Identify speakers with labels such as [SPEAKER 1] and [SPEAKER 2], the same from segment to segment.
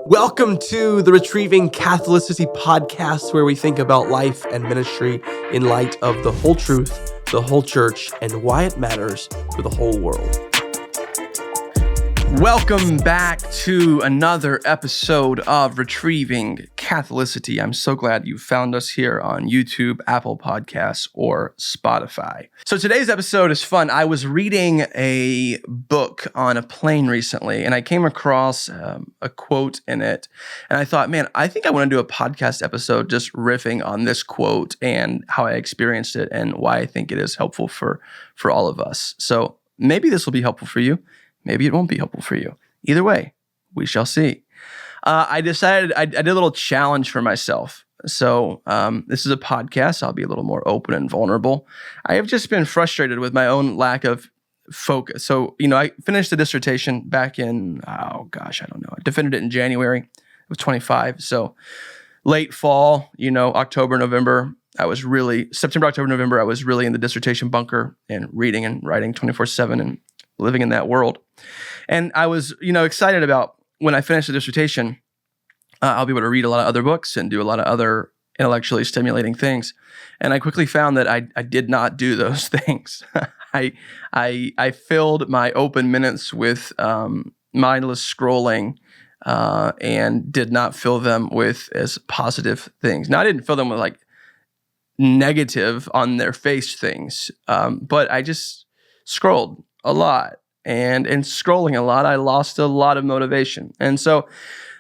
[SPEAKER 1] Welcome to the Retrieving Catholicity podcast, where we think about life and ministry in light of the whole truth, the whole church, and why it matters for the whole world.
[SPEAKER 2] Welcome back to another episode of Retrieving Catholicity. I'm so glad you found us here on YouTube, Apple Podcasts, or Spotify. So today's episode is fun. I was reading a book on a plane recently, and I came across a quote in it, and I thought, man, I think I want to do a podcast episode just riffing on this quote and how I experienced it and why I think it is helpful for all of us. So maybe this will be helpful for you. Maybe it won't be helpful for you. Either way, we shall see. I decided I did a little challenge for myself. So this is a podcast. I'll be a little more open and vulnerable. I have just been frustrated with my own lack of focus. So, I finished the dissertation back in, I don't know. I defended it in January of 25. So late fall, October, November, September, October, November, I was really in the dissertation bunker and reading and writing 24/7 and living in that world. And I was, excited about when I finish the dissertation, I'll be able to read a lot of other books and do a lot of other intellectually stimulating things. And I quickly found that I did not do those things. I filled my open minutes with mindless scrolling and did not fill them with as positive things. Now, I didn't fill them with like negative on their face things, but I just scrolled a lot. And in scrolling a lot, I lost a lot of motivation. And so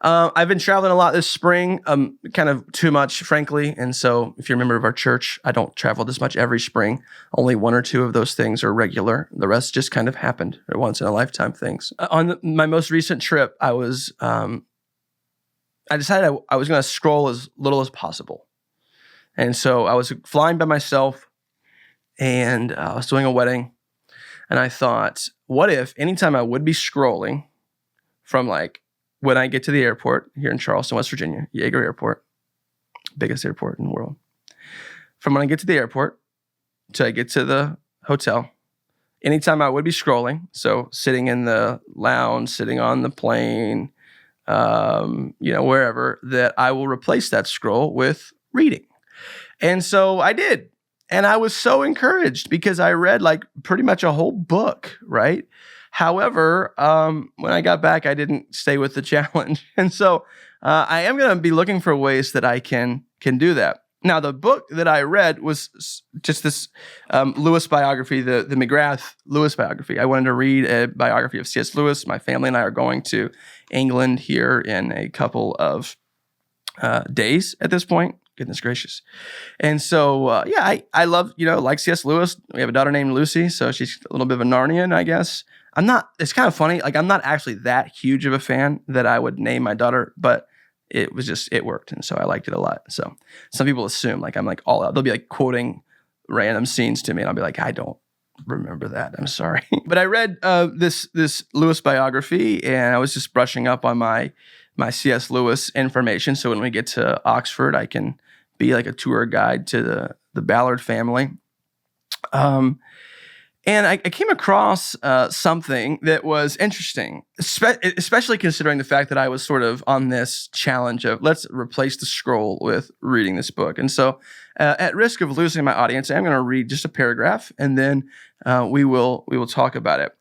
[SPEAKER 2] I've been traveling a lot this spring, kind of too much, frankly. And so if you're a member of our church, I don't travel this much every spring. Only one or two of those things are regular. The rest just kind of happened. They're once in a lifetime things. On my most recent trip, I decided I was going to scroll as little as possible. And so I was flying by myself and I was doing a wedding. And I thought, what if anytime I would be scrolling from like when I get to the airport here in Charleston, West Virginia, Yeager Airport, biggest airport in the world. From when I get to the airport till I get to the hotel, anytime I would be scrolling, so sitting in the lounge, sitting on the plane, wherever, that I will replace that scroll with reading. And so I did. And I was so encouraged because I read like pretty much a whole book, right? However, when I got back, I didn't stay with the challenge. And so I am going to be looking for ways that I can do that. Now, the book that I read was just this Lewis biography, the McGrath Lewis biography. I wanted to read a biography of C.S. Lewis. My family and I are going to England here in a couple of days at this point. Goodness gracious. And so, I love, like C.S. Lewis. We have a daughter named Lucy, so she's a little bit of a Narnian, I guess. It's kind of funny. Like, I'm not actually that huge of a fan that I would name my daughter, but it worked. And so I liked it a lot. So some people assume like I'm like all out. They'll be like quoting random scenes to me and I'll be like, I don't remember that. I'm sorry. But I read this Lewis biography and I was just brushing up on my C.S. Lewis information. So when we get to Oxford, I can be like a tour guide to the Ballard family. And I came across something that was interesting, especially considering the fact that I was sort of on this challenge of let's replace the scroll with reading this book. And so at risk of losing my audience, I'm going to read just a paragraph and then we will talk about it.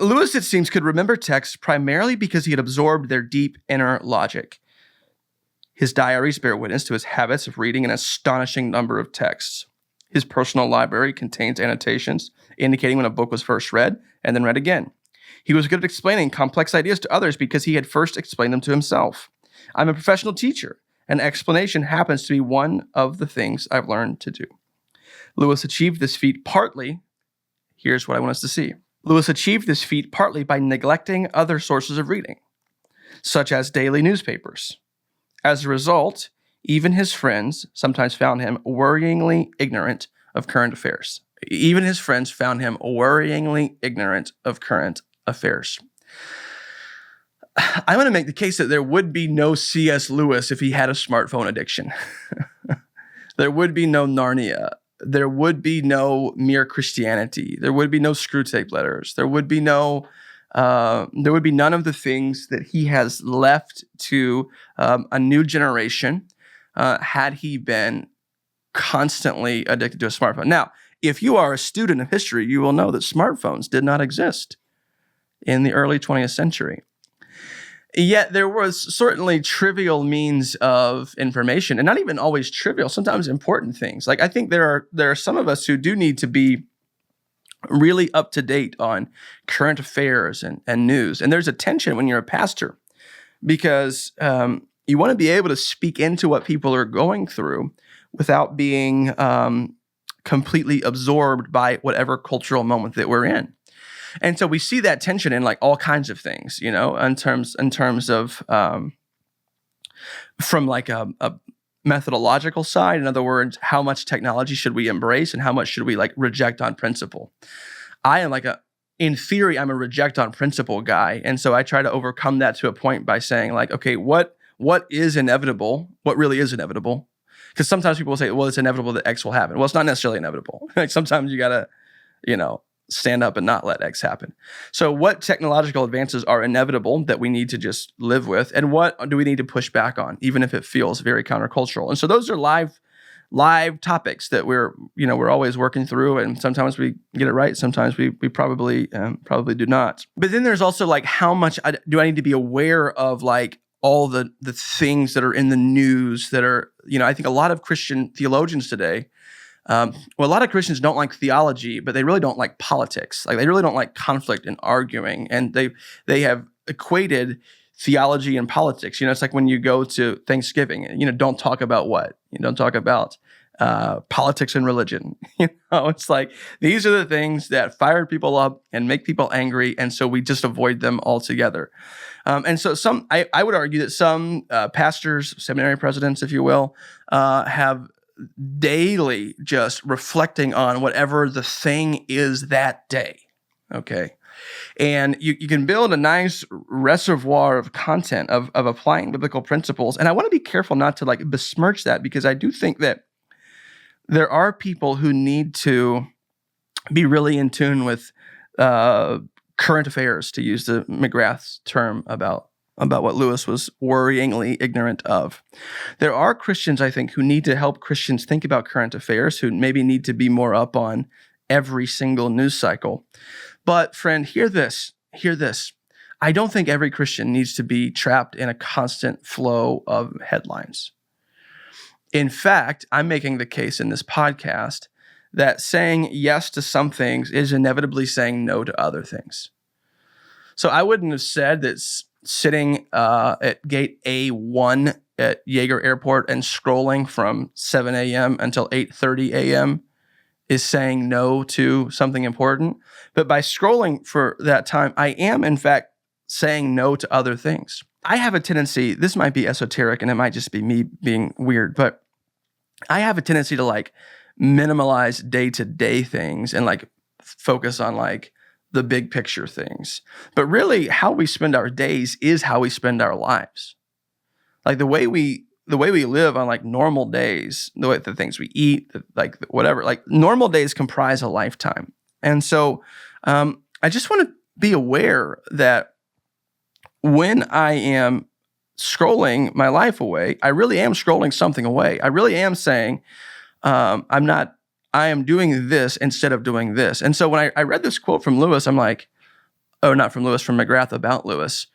[SPEAKER 2] Lewis, it seems, could remember texts primarily because he had absorbed their deep inner logic. His diaries bear witness to his habits of reading an astonishing number of texts. His personal library contains annotations indicating when a book was first read and then read again. He was good at explaining complex ideas to others because he had first explained them to himself. I'm a professional teacher, and explanation happens to be one of the things I've learned to do. Lewis achieved this feat partly, here's what I want us to see. Lewis achieved this feat partly by neglecting other sources of reading, such as daily newspapers. As a result, even his friends sometimes found him worryingly ignorant of current affairs. Even his friends found him worryingly ignorant of current affairs. I want to make the case that there would be no C.S. Lewis if he had a smartphone addiction. There would be no Narnia. There would be no Mere Christianity. There would be no Screwtape Letters. There would be no there would be none of the things that he has left to a new generation had he been constantly addicted to a smartphone. Now, if you are a student of history, you will know that smartphones did not exist in the early 20th century. Yet there was certainly trivial means of information, and not even always trivial, sometimes important things. Like I think there are some of us who do need to be really up to date on current affairs and news. And there's a tension when you're a pastor because you want to be able to speak into what people are going through without being completely absorbed by whatever cultural moment that we're in. And so we see that tension in like all kinds of things, you know, in terms of from like a methodological side. In other words, how much technology should we embrace and how much should we like reject on principle? I am like in theory, I'm a reject on principle guy. And so I try to overcome that to a point by saying like, okay, what is inevitable? What really is inevitable? Because sometimes people will say, well, it's inevitable that X will happen. Well, it's not necessarily inevitable. Like sometimes you gotta, you know, stand up and not let X happen. So what technological advances are inevitable that we need to just live with? And what do we need to push back on, even if it feels very countercultural? And so those are live topics that we're always working through. And sometimes we get it right. Sometimes we probably do not. But then there's also like, how much do I need to be aware of like all the things that are in the news that are, you know, I think a lot of Christian theologians today, a lot of Christians don't like theology, but they really don't like politics. Like they really don't like conflict and arguing. And they have equated theology and politics. You know, it's like when you go to Thanksgiving, you know, don't talk about what? You don't talk about politics and religion. You know, it's like these are the things that fire people up and make people angry. And so we just avoid them altogether. And so I would argue that some pastors, seminary presidents, if you will, have daily just reflecting on whatever the thing is that day, okay? And you can build a nice reservoir of content of applying biblical principles. And I want to be careful not to like besmirch that because I do think that there are people who need to be really in tune with current affairs, to use the McGrath's term about what Lewis was worryingly ignorant of. There are Christians, I think, who need to help Christians think about current affairs, who maybe need to be more up on every single news cycle. But friend, hear this. I don't think every Christian needs to be trapped in a constant flow of headlines. In fact, I'm making the case in this podcast that saying yes to some things is inevitably saying no to other things. So I wouldn't have said that sitting at gate A1 at Yeager Airport and scrolling from 7 a.m. until 8:30 a.m. is saying no to something important. But by scrolling for that time, I am, in fact, saying no to other things. I have a tendency, this might be esoteric and it might just be me being weird, but I have a tendency to like minimalize day-to-day things and like focus on like the big picture things. But really how we spend our days is how we spend our lives. Like the way we live on like normal days, the things we eat, like whatever, like normal days comprise a lifetime. And so I just want to be aware that when I am scrolling my life away, I really am scrolling something away. I really am saying, I am doing this instead of doing this. And so when I read this quote from Lewis, I'm like, oh, not from Lewis, from McGrath about Lewis.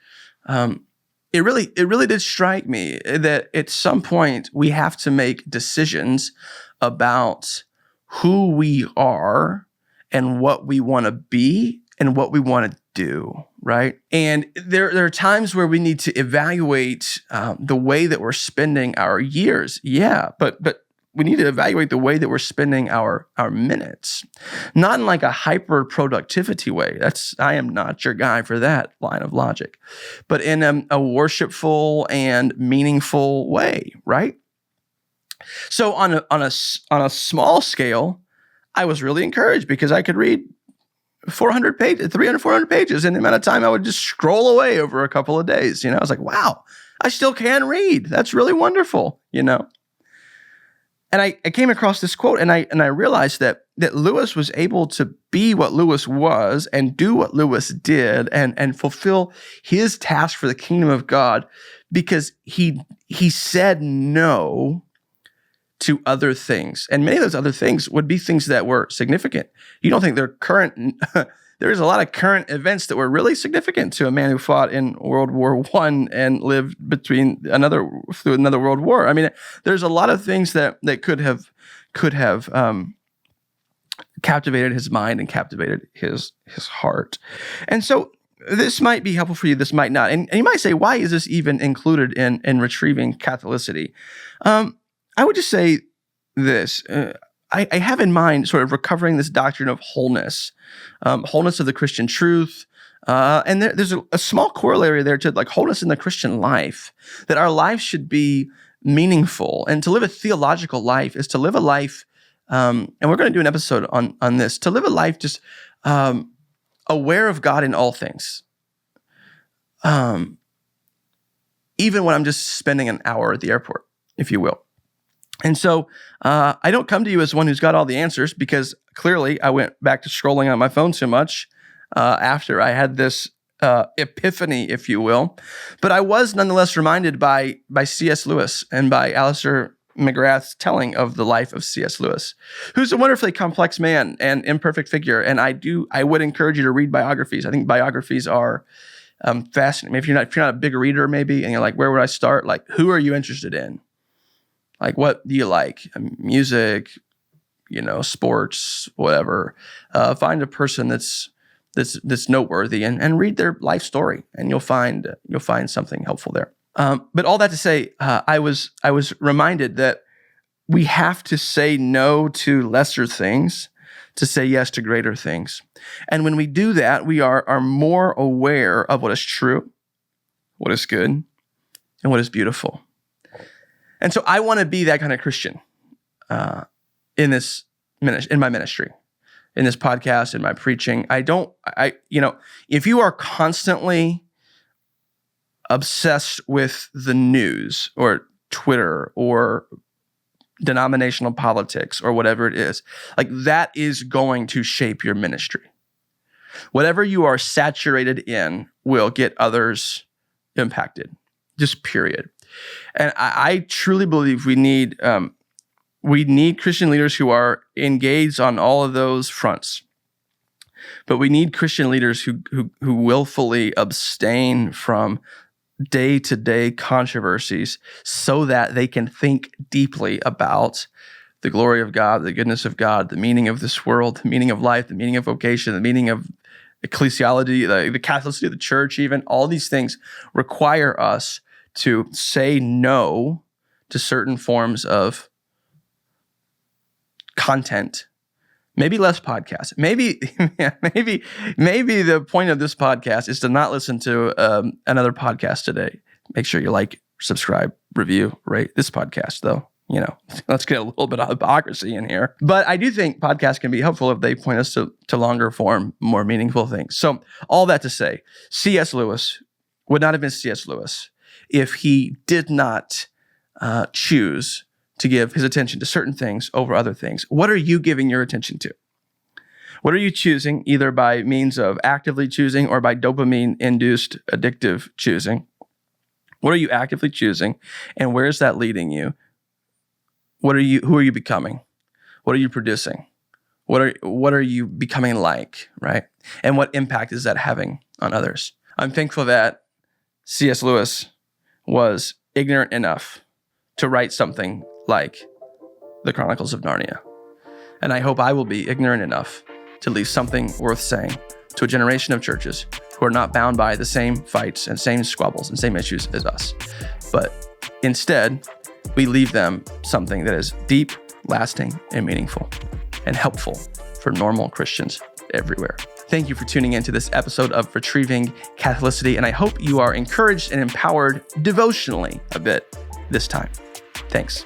[SPEAKER 2] It really did strike me that at some point we have to make decisions about who we are and what we want to be and what we want to do, right? And there are times where we need to evaluate the way that we're spending our years. Yeah, but we need to evaluate the way that we're spending our minutes, not in like a hyper productivity way. I am not your guy for that line of logic, but in a worshipful and meaningful way, right? So on a small scale, I was really encouraged because I could read 400 pages, 300, 400 pages in the amount of time I would just scroll away over a couple of days. You know, I was like, wow, I still can read. That's really wonderful, you know? And I came across this quote and I realized that that Lewis was able to be what Lewis was and do what Lewis did and fulfill his task for the kingdom of God because he said no to other things. And many of those other things would be things that were significant. You don't think they're current. There's a lot of current events that were really significant to a man who fought in World War I and lived through another World War. I mean, there's a lot of things that could have captivated his mind and captivated his heart. And so this might be helpful for you. This might not. And you might say, why is this even included in Retrieving Catholicity? I would just say this. I have in mind sort of recovering this doctrine of wholeness of the Christian truth. And there's a small corollary there to like wholeness in the Christian life, that our life should be meaningful. And to live a theological life is to live a life, and we're going to do an episode on this, to live a life just aware of God in all things. Even when I'm just spending an hour at the airport, if you will. And so I don't come to you as one who's got all the answers, because clearly I went back to scrolling on my phone too much after I had this epiphany, if you will. But I was nonetheless reminded by C.S. Lewis and by Alistair McGrath's telling of the life of C.S. Lewis, who's a wonderfully complex man and imperfect figure. And I would encourage you to read biographies. I think biographies are fascinating. If you're not a big reader, maybe, and you're like, where would I start? Like, who are you interested in? Like, what do you like? Music, sports, whatever. Find a person that's noteworthy and read their life story, and you'll find something helpful there. But all that to say, I was reminded that we have to say no to lesser things to say yes to greater things. And when we do that, we are more aware of what is true, what is good, and what is beautiful. And so I want to be that kind of Christian in my ministry, in this podcast, in my preaching. If you are constantly obsessed with the news or Twitter or denominational politics or whatever it is, like that is going to shape your ministry. Whatever you are saturated in will get others impacted, just period. And I truly believe we need Christian leaders who are engaged on all of those fronts. But we need Christian leaders who willfully abstain from day-to-day controversies so that they can think deeply about the glory of God, the goodness of God, the meaning of this world, the meaning of life, the meaning of vocation, the meaning of ecclesiology, the Catholicity of the church even. All these things require us to say no to certain forms of content, maybe less podcasts. Maybe the point of this podcast is to not listen to another podcast today. Make sure you like, subscribe, review, rate this podcast, though. Let's get a little bit of hypocrisy in here. But I do think podcasts can be helpful if they point us to longer form, more meaningful things. So all that to say, C.S. Lewis would not have been C.S. Lewis if he did not choose to give his attention to certain things over other things. What are you giving your attention to? What are you choosing, either by means of actively choosing or by dopamine-induced addictive choosing? What are you actively choosing, and where is that leading you? Who are you becoming? What are you producing? What are you becoming like, right? And what impact is that having on others? I'm thankful that C.S. Lewis was ignorant enough to write something like the Chronicles of Narnia. And I hope I will be ignorant enough to leave something worth saying to a generation of churches who are not bound by the same fights and same squabbles and same issues as us. But instead, we leave them something that is deep, lasting, and meaningful, and helpful for normal Christians everywhere. Thank you for tuning into this episode of Retrieving Catholicity, and I hope you are encouraged and empowered devotionally a bit this time. Thanks.